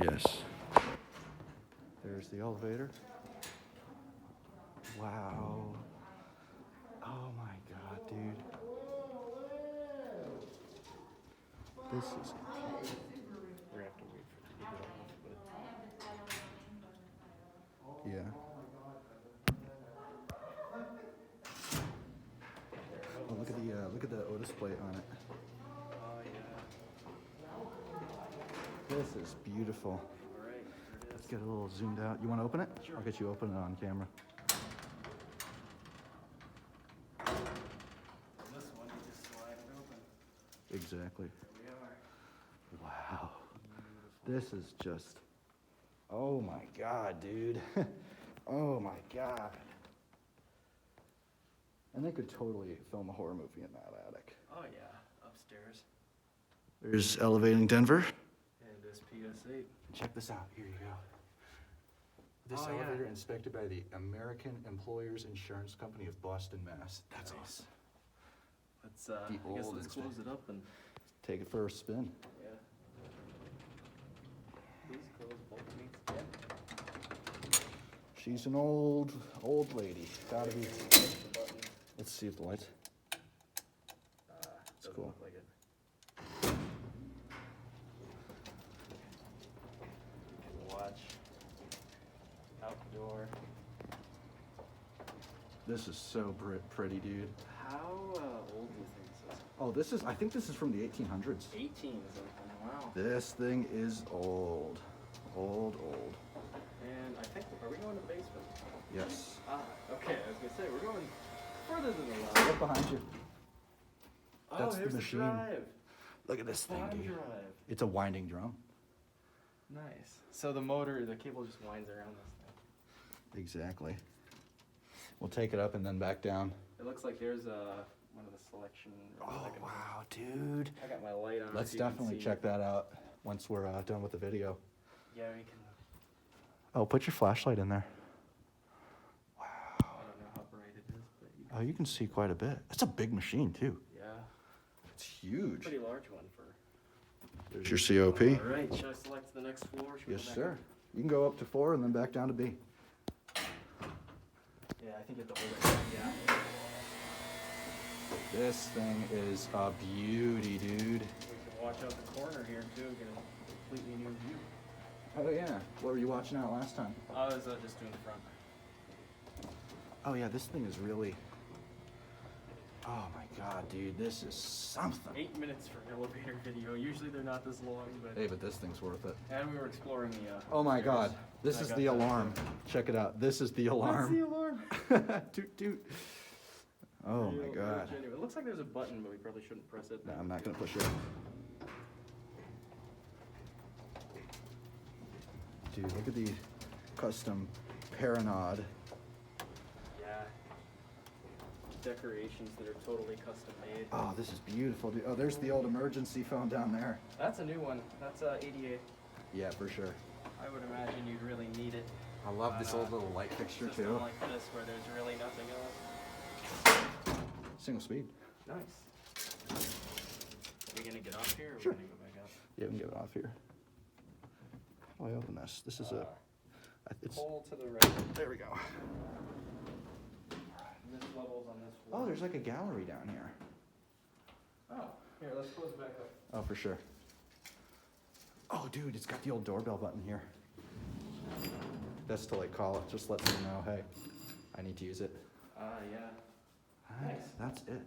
Yes. There's the elevator. Wow. Oh my God, dude. This is... We're gonna have to wait for it to get off, but... Yeah. Oh, look at the Otis plate on it. Oh yeah. This is beautiful. All right, here it Let's is. get a little zoomed out. You want to open it? Sure. I'll get you open it on camera. This one, you just slide it open. Exactly. Here we are. Wow. This is just... Oh my God, dude. Oh my God. And they could totally film a horror movie in that attic. Oh yeah, upstairs. There's Elevating Denver. And this PS8. Check this out. Here you go. This Oh, yeah. elevator inspected by the American Employers Insurance Company of Boston, Mass. That's Nice. awesome. Let's The I guess old let's close it up and Take it for a spin. yeah. Please close both meats again. She's an old lady. Gotta be. The button. Let's see if the lights. Doesn't cool. look like it. You can watch outdoor. This is so pretty, dude. How old do you think this is? Oh, this is. I think this is from the 1800s. 18 is open. Wow. This thing is old. Old. And I think, are we going to the basement? Yes. Okay, I was gonna say, we're going further than the Look behind you. That's the here's machine. the drive. Look at this thing, Farm dude. drive. It's a winding drum. Nice. So the motor, the cable just winds around this thing. Exactly. We'll take it up and then back down. It looks like there's one of the selection. Oh, wow, dude. I got my light on. Let's so you can definitely see. check that out once we're done with the video. Yeah, we can. Oh, put your flashlight in there. I don't know how bright it is, but you can. Oh, you can see quite a bit. It's a big machine, too. Yeah. It's huge. Pretty large one for. There's your COP. All right. Should I select the next floor? Should we Yes, go back sir. up? You can go up to 4 and then back down to B. Yeah, I think you have to hold it. Yeah. This thing is a beauty, dude. We can watch out the corner here too. Get a completely new view. Oh, yeah. What were you watching out last time? I was just doing the front. Oh, yeah, this thing is really... Oh, my God, dude. This is something. 8 minutes for an elevator video. Usually they're not this long, but. Hey, but this thing's worth it. And we were exploring the. Oh, my upstairs. God. This I is got the that, alarm. Check it out. This is the alarm. What's the alarm? Toot, toot. Oh, my Real God. genuine. It looks like there's a button, but we probably shouldn't press it. No, I'm not going to push it. Dude, look at the custom Perrenoud. Yeah. Decorations that are totally custom made. Oh, this is beautiful, dude. Oh, there's the old emergency phone down there. That's a new one. That's 88. Yeah, for sure. I would imagine you'd really need it. I love this old little light fixture, System too. like this where there's really nothing else. Single speed. Nice. Are we gonna get off here or Sure. are we gonna go back up? Yeah, we can get it off here. How do I open this? This is a... It's... Pull to the right. There we go. This level's on this floor. Oh, there's like a gallery down here. Oh, here, let's close back up. Oh, for sure. Oh, dude, it's got the old doorbell button here. That's to like call it. Just let them know, hey, I need to use it. Yeah. Alright, Nice. that's it.